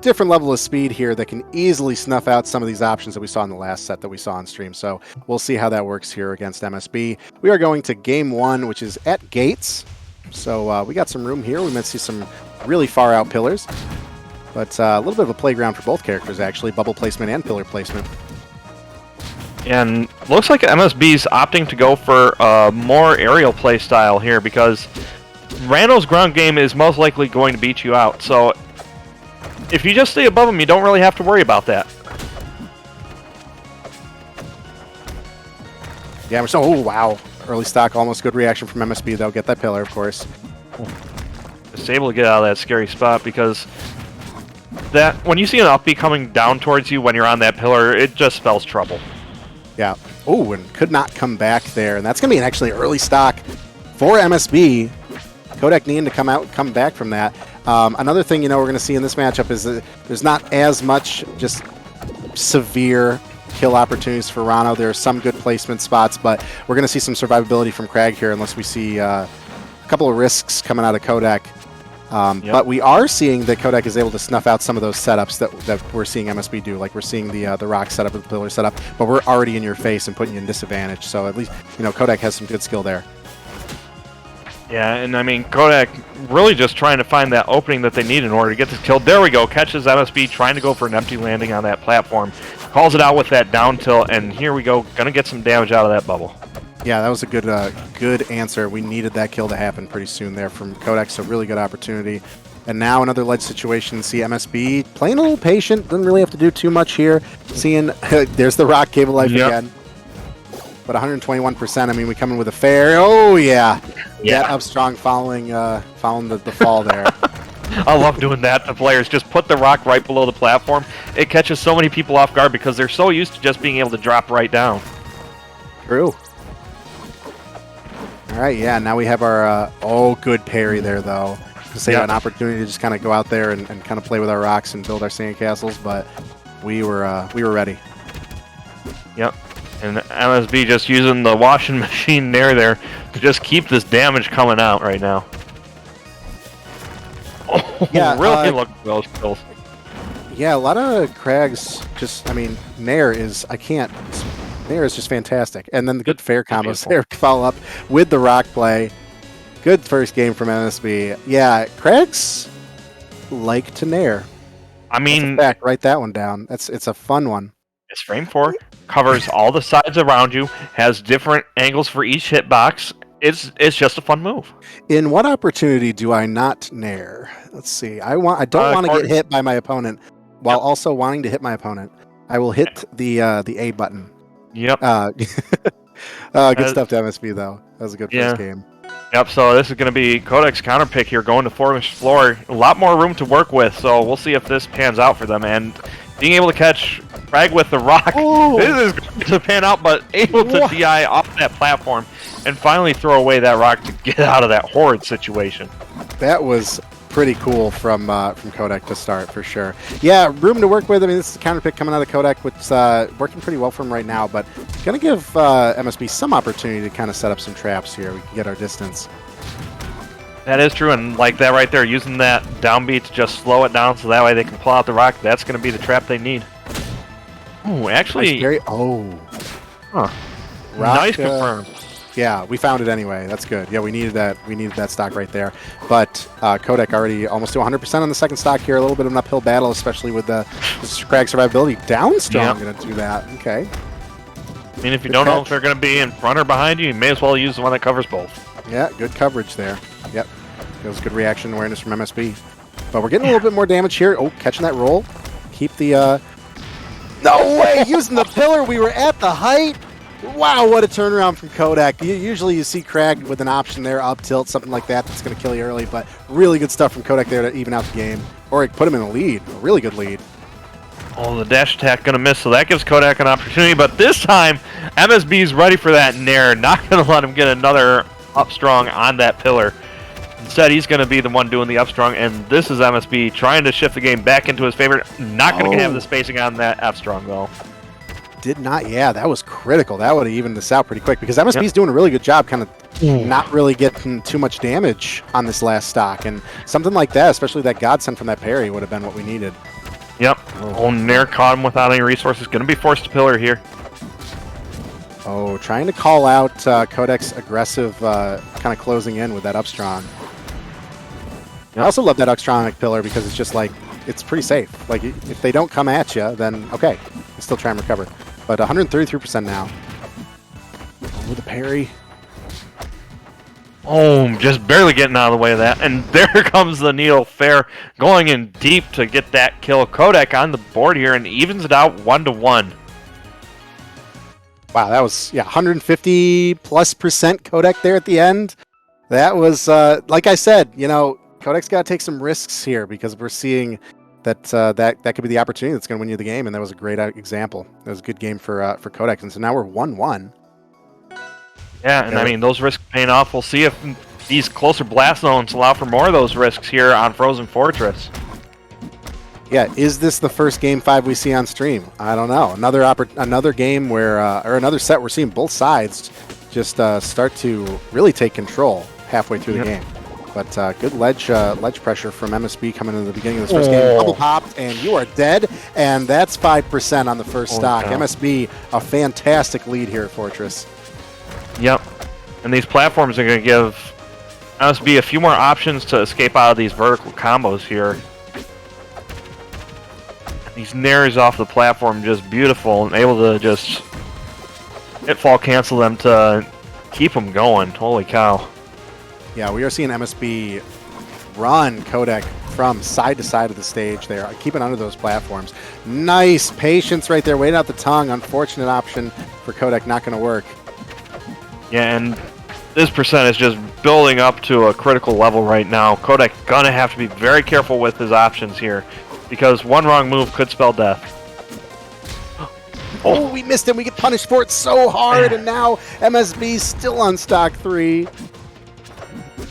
different level of speed here that can easily snuff out some of these options that we saw in the last set that we saw on stream. So we'll see how that works here against MSB. We are going to game 1, which is at Gates. So we got some room here. We might see some really far out pillars, but a little bit of a playground for both characters, actually. Bubble placement and pillar placement. And looks like MSB's opting to go for a more aerial play style here because Randall's ground game is most likely going to beat you out. So if you just stay above him, you don't really have to worry about that. Yeah, so, oh, wow. Early stock, almost good reaction from MSB, though. Get that pillar, of course. Just able to get out of that scary spot because that when you see an up B coming down towards you when you're on that pillar, it just spells trouble. Yeah. Oh, and could not come back there. And that's going to be an actually early stock for MSB. Codek needing to come back from that. Another thing, we're going to see in this matchup is that there's not as much just severe kill opportunities for Rano. There are some good placement spots, but we're going to see some survivability from Crag here unless we see a couple of risks coming out of Codek. But we are seeing that Codek is able to snuff out some of those setups that we're seeing MSB do. Like we're seeing the rock setup and the pillar setup, but we're already in your face and putting you in disadvantage. So at least, Codek has some good skill there. Yeah, and I mean, Codek really just trying to find that opening that they need in order to get this kill. There we go, catches MSB trying to go for an empty landing on that platform. Calls it out with that down tilt, and here we go, gonna get some damage out of that bubble. Yeah, that was a good answer. We needed that kill to happen pretty soon there from Codek, so really good opportunity. And now another ledge situation. See MSB playing a little patient, doesn't really have to do too much here. Seeing, there's the rock cable life again. But 121%, I mean, we come in with a fair. Oh, yeah. That up strong following the fall there. I love doing that to players. Just put the rock right below the platform. It catches so many people off guard because they're so used to just being able to drop right down. True. All right, yeah, now we have our, good parry there, though. To say an opportunity to just kind of go out there and kind of play with our rocks and build our sandcastles, but we were ready. Yep. And MSB just using the washing machine there to just keep this damage coming out right now. Oh, yeah, really look at those kills. Yeah, a lot of Crags just, I mean, Nair is just fantastic. And then the good fair combos there follow up with the rock play. Good first game from MSB. Yeah, Crags like to Nair. I mean, that's a fact. Write that one down. It's a fun one. It's frame 4, covers all the sides around you, has different angles for each hitbox. It's just a fun move. In what opportunity do I not Nair? Let's see. I don't want to get hit by my opponent while also wanting to hit my opponent. I will hit the A button. Yep. Good stuff to MSB though. That was a good first game. Yep, so this is going to be Codek's counter pick here, going to 4-inch floor. A lot more room to work with, so we'll see if this pans out for them. And being able to catch Frag with the rock, this is going to pan out, but able to DI off that platform and finally throw away that rock to get out of that horrid situation. That was pretty cool from Codek to start, for sure. Yeah, room to work with. I mean, this is a counter pick coming out of Codek, which is working pretty well for him right now, but going to give MSB some opportunity to kind of set up some traps here. We can get our distance. That is true, and like that right there, using that downbeat to just slow it down so that way they can pull out the rock, that's going to be the trap they need. Oh, actually... Nice confirm. Yeah, we found it anyway. That's good. Yeah, we needed that stock right there. But Codek already almost to 100% on the second stock here. A little bit of an uphill battle, especially with the Crag survivability. Down strong going to do that. Okay. I mean, if you don't know if they're going to be in front or behind you, you may as well use the one that covers both. Yeah, good coverage there. Yep. That was good reaction awareness from MSB. But we're getting a little bit more damage here. Oh, catching that roll. Keep the... No way! Using the pillar, we were at the height. Wow, what a turnaround from Codek. Usually you see Crag with an option there, up tilt, something like that, that's going to kill you early, but really good stuff from Codek there to even out the game. Or put him in a lead, a really good lead. Oh, the dash attack going to miss, so that gives Codek an opportunity, but this time, MSB's ready for that Nair, not going to let him get another up strong on that pillar. Instead, he's going to be the one doing the up strong, and this is MSB trying to shift the game back into his favor. Not going to have the spacing on that F strong, though. Did not, yeah, that was critical. That would have evened this out pretty quick because MSB's doing a really good job kind of not really getting too much damage on this last stock. And something like that, especially that godsend from that parry, would have been what we needed. Yep. Oh, Nair caught him without any resources. Going to be forced to pillar here. Oh, trying to call out Codek's aggressive kind of closing in with that up strong. I also love that Upstronic pillar because it's just like, it's pretty safe. Like, if they don't come at you, then okay, you still try and recover. But 133% now. With the parry. Oh, just barely getting out of the way of that. And there comes the Needle Fair going in deep to get that kill. Codek on the board here and evens it out 1-1. Wow, that was, yeah, 150+% Codek there at the end. That was, like I said, you know, Codek's got to take some risks here because we're seeing that that could be the opportunity that's going to win you the game, and that was a great example. That was a good game for Codek, and so now we're 1-1. Yeah, and I mean, those risks paying off. We'll see if these closer blast zones allow for more of those risks here on Frozen Fortress. Yeah, is this the first Game 5 we see on stream? I don't know. Another game where, or another set we're seeing both sides just start to really take control halfway through the game. But good ledge pressure from MSB coming into the beginning of this first game. Bubble popped, and you are dead. And that's 5% on the first stock. No. MSB, a fantastic lead here at Fortress. Yep. And these platforms are going to give MSB a few more options to escape out of these vertical combos here. These nairs off the platform just beautiful and able to just hitfall cancel them to keep them going. Holy cow. Yeah, we are seeing MSB run Codek from side to side of the stage there, keeping under those platforms. Nice patience right there, waiting out the tongue. Unfortunate option for Codek, not going to work. Yeah, and this percent is just building up to a critical level right now. Codek gonna have to be very careful with his options here, because one wrong move could spell death. Oh, we missed him. We get punished for it so hard, and now MSB still on stock 3.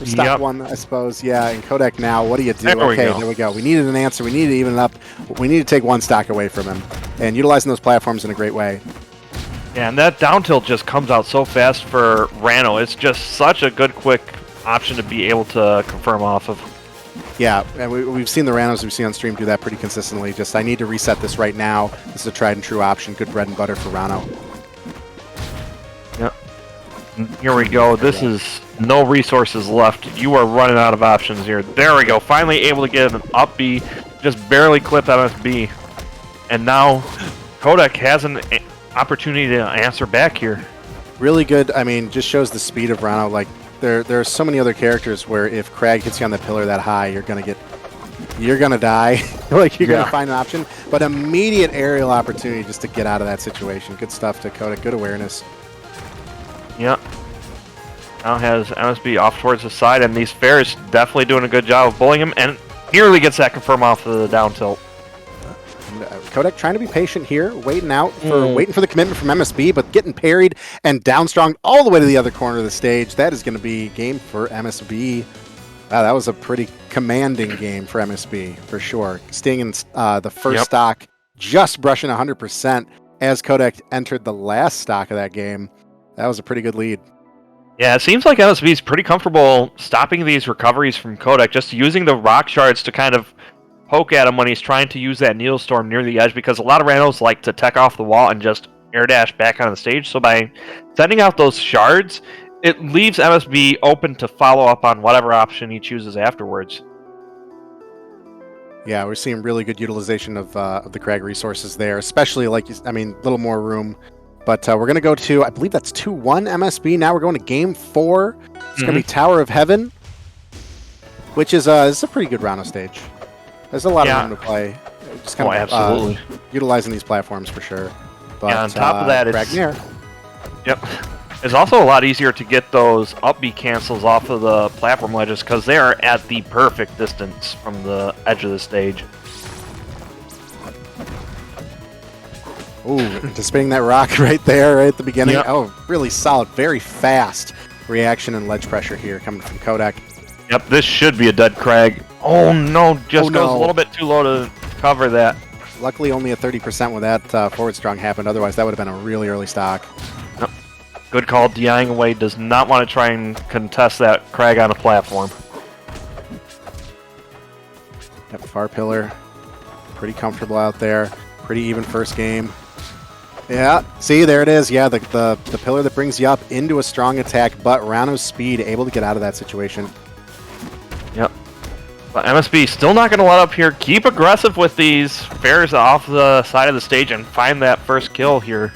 Or stock 1, I suppose. Yeah, and Codek now, what do you do? There we go. We needed an answer. We needed to even it up. We need to take 1 stock away from him, and utilizing those platforms in a great way. Yeah, and that down tilt just comes out so fast for Rano. It's just such a good, quick option to be able to confirm off of. Yeah, and we've seen the Ranos we've seen on stream do that pretty consistently. Just, I need to reset this right now. This is a tried and true option. Good bread and butter for Rano. Yep. Here we go. This is no resources left. You are running out of options here. There we go. Finally able to get an up B. Just barely clipped MSB. And now Codek has an opportunity to answer back here. Really good. I mean, just shows the speed of Rano. Like, there are so many other characters where if Crag hits you on the pillar that high, you're gonna die. Like, you're gonna find an option. But immediate aerial opportunity just to get out of that situation. Good stuff to Codek. Good awareness. Yep. Now has MSB off towards the side, and these Fairs definitely doing a good job of bullying him, and nearly gets that confirm off of the down tilt. Codek trying to be patient here, waiting for the commitment from MSB, but getting parried and downstrong all the way to the other corner of the stage. That is going to be game for MSB. Wow, that was a pretty commanding game for MSB, for sure. Staying in the first stock, just brushing 100% as Codek entered the last stock of that game. That was a pretty good lead. Yeah, it seems like MSB is pretty comfortable stopping these recoveries from Codek, just using the rock shards to kind of poke at him when he's trying to use that Needle Storm near the edge, because a lot of randos like to tech off the wall and just air dash back on the stage. So by sending out those shards, it leaves MSB open to follow up on whatever option he chooses afterwards. Yeah, we're seeing really good utilization of the Crag resources there, especially, like, I mean, a little more room. But we're going to go to, I believe that's 2-1 MSB. Now we're going to game 4. It's going to be Tower of Heaven, which is it's a pretty good Rano stage. There's a lot of room to play. Just kind of absolutely. Utilizing these platforms for sure. But on top of that, it's also a lot easier to get those up B cancels off of the platform ledges because they are at the perfect distance from the edge of the stage. Ooh, anticipating that rock right there, right at the beginning. Oh, really solid, very fast reaction and ledge pressure here coming from Codek. Yep, this should be a dead Crag. Oh no, just goes a little bit too low to cover that. Luckily only a 30% when that forward strong happened, otherwise that would have been a really early stock. Yep. Good call, DIing away, does not want to try and contest that Crag on a platform. Yep, far pillar. pretty comfortable out there. Pretty even first game. Yeah, see, there it is. Yeah, the pillar that brings you up into a strong attack, but Rano's speed able to get out of that situation. Yep. But MSB still not going to let up here. Keep aggressive with these fares off the side of the stage and find that first kill here.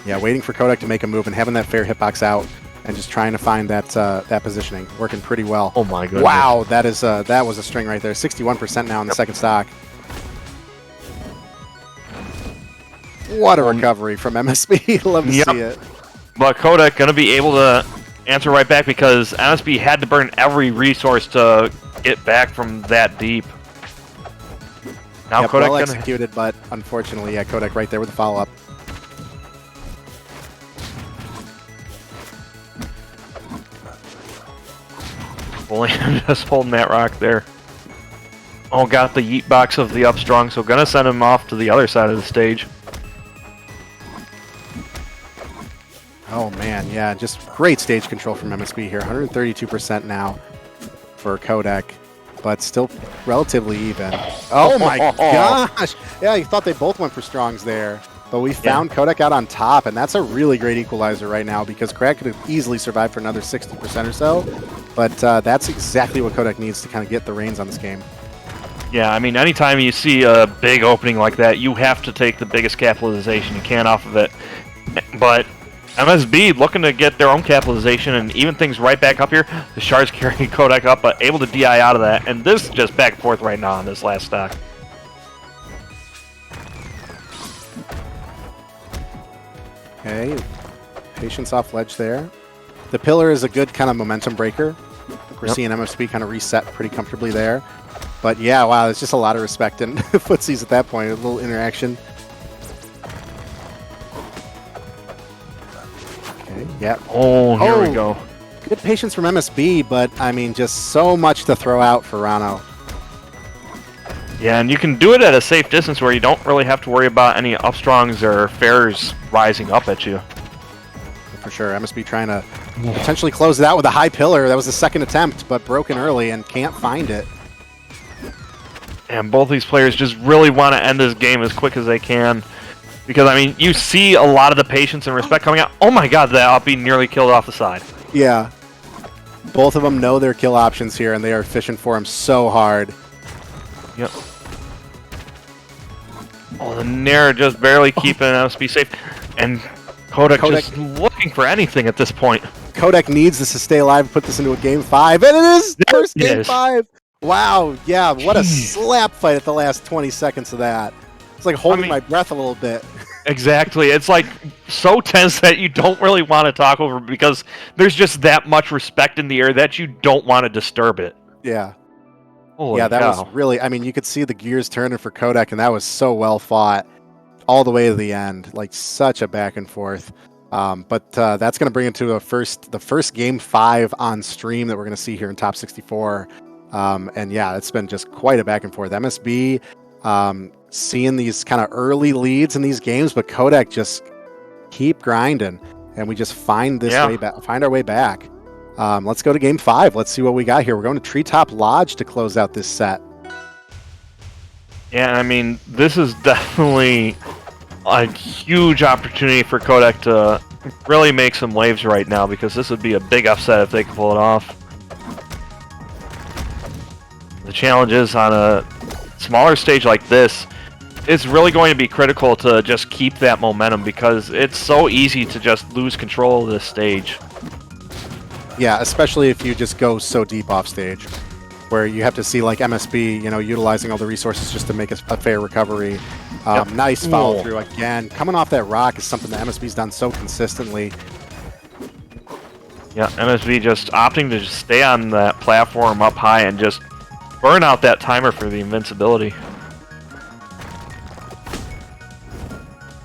Yeah, waiting for Codek to make a move and having that fair hitbox out and just trying to find that that positioning. Working pretty well. Oh my goodness. Wow, that was a string right there. 61% now in the second stock. What a recovery from MSB. Love to see it. But Codek going to be able to answer right back because MSB had to burn every resource to get back from that deep. Now Yep, Codek well executed, but unfortunately, yeah, Codek right there with the follow-up. Just holding that rock there. Oh, got the yeet box of the up strong, so gonna send him off to the other side of the stage. Oh man, yeah, just great stage control from MSB here. 132% now for Codek, but still relatively even. Oh my gosh! Yeah, I thought they both went for strongs there, but we found Codek out on top, and that's a really great equalizer right now because Crack could have easily survived for another 60% or so, but that's exactly what Codek needs to kind of get the reins on this game. Yeah, I mean, anytime you see a big opening like that, you have to take the biggest capitalization you can off of it. But MSB looking to get their own capitalization and even things right back up here. The Shards carrying Codek up, but able to DI out of that. And this just back and forth right now on this last stock. Okay, patience off ledge there. The pillar is a good kind of momentum breaker. We're seeing MSB kind of reset pretty comfortably there. But yeah, wow, there's just a lot of respect in footsies at that point. A little interaction. Okay, yeah. Oh, here we go. Good patience from MSB, but I mean, just so much to throw out for Rano. Yeah, and you can do it at a safe distance where you don't really have to worry about any upstrongs or fares rising up at you. For sure, MSB trying to potentially close it out with a high pillar. That was the second attempt, but broken early and can't find it. And both these players just really want to end this game as quick as they can. Because, I mean, you see a lot of the patience and respect coming out. Oh my god, that uppy nearly killed off the side. Yeah. Both of them know their kill options here, and they are fishing for him so hard. Yep. Oh, the Nair just barely keeping MSB safe. And Codek just looking for anything at this point. Codek needs this to stay alive and put this into a game 5. And it is! First game 5! Wow, yeah, what a slap fight at the last 20 seconds of that. It's like holding my breath a little bit. Exactly. It's like so tense that you don't really want to talk over because there's just that much respect in the air that you don't want to disturb it. Yeah. Holy yeah, that cow. was really, I mean, you could see the gears turning for Codek, and that was so well fought all the way to the end. Like, such a back and forth. But that's going to bring it to the first game 5 on stream that we're going to see here in Top 64. And yeah, it's been just quite a back and forth. MSB seeing these kind of early leads in these games, but Codek just keep grinding, and we just find this way back, find our way back. Let's go to game 5. Let's see what we got here. We're going to Treetop Lodge to close out this set. Yeah, I mean, this is definitely a huge opportunity for Codek to really make some waves right now because this would be a big upset if they could pull it off. The challenge is on a smaller stage like this, it's really going to be critical to just keep that momentum because it's so easy to just lose control of this stage. Yeah, especially if you just go so deep off stage, where you have to see like MSB, you know, utilizing all the resources just to make a fair recovery. Nice follow through again. Coming off that rock is something that MSB's done so consistently. Yeah, MSB just opting to just stay on that platform up high and just burn out that timer for the invincibility.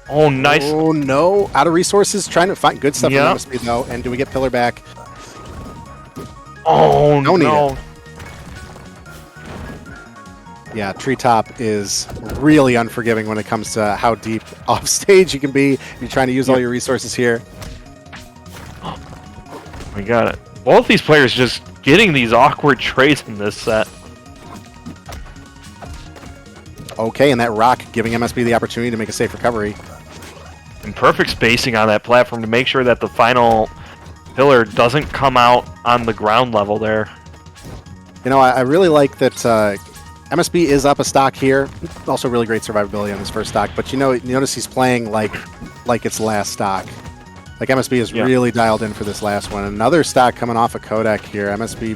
Oh, nice. Oh, no. Out of resources. Trying to find good stuff from MSB, though. And do we get pillar back? Oh, no. No. Yeah, Treetop is really unforgiving when it comes to how deep off stage you can be. You're trying to use all your resources here. We got it. Both these players just getting these awkward trades in this set. Okay, and that rock giving MSB the opportunity to make a safe recovery. And perfect spacing on that platform to make sure that the final pillar doesn't come out on the ground level there. You know, I really like that MSB is up a stock here. Also really great survivability on this first stock, but you notice he's playing like it's last stock. Like MSB is really dialed in for this last one. Another stock coming off of Codek here. MSB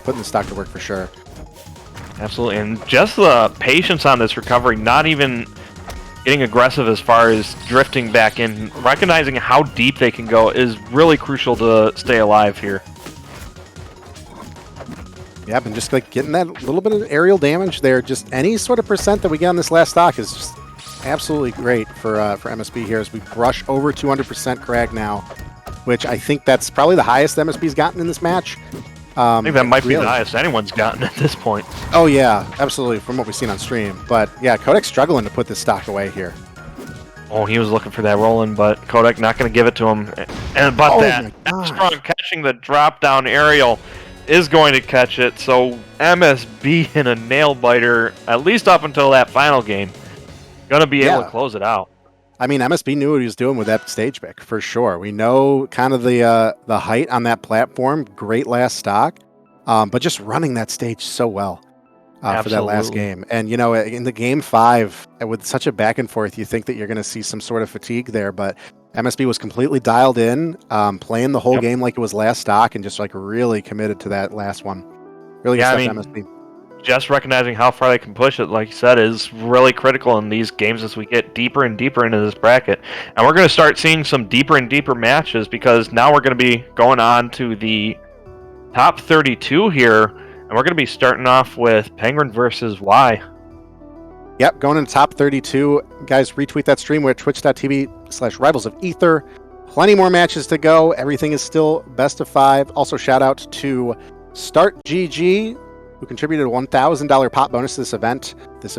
putting the stock to work for sure. Absolutely, and just the patience on this recovery, not even getting aggressive as far as drifting back in, recognizing how deep they can go is really crucial to stay alive here. Yep, and just like getting that little bit of aerial damage there, just any sort of percent that we get on this last stock is just absolutely great for MSB here as we brush over 200% Crag now, which I think that's probably the highest MSB's gotten in this match. I think that might be the highest anyone's gotten at this point. Oh yeah, absolutely, from what we've seen on stream. But yeah, Codek's struggling to put this stock away here. Oh, he was looking for that rolling, but Codek not going to give it to him. That strong catching the drop down aerial is going to catch it. So MSB in a nail biter, at least up until that final game, going to be able to close it out. I mean, MSB knew what he was doing with that stage pick, for sure. We know kind of the height on that platform, great last stock, but just running that stage so well for that last game. And, you know, in the game 5, with such a back and forth, you think that you're going to see some sort of fatigue there, but MSB was completely dialed in, playing the whole game like it was last stock, and just like really committed to that last one. Really good stuff, MSB. Just recognizing how far they can push it, like you said, is really critical in these games as we get deeper and deeper into this bracket. And we're going to start seeing some deeper and deeper matches because now we're going to be going on to the top 32 here, and we're going to be starting off with Penguin versus Y. Yep, going into top 32. Guys, retweet that stream. We're at twitch.tv/Rivals of Aether. Plenty more matches to go. Everything is still best of 5. Also, shout out to Start GG, who contributed a $1,000 pop bonus to this event. This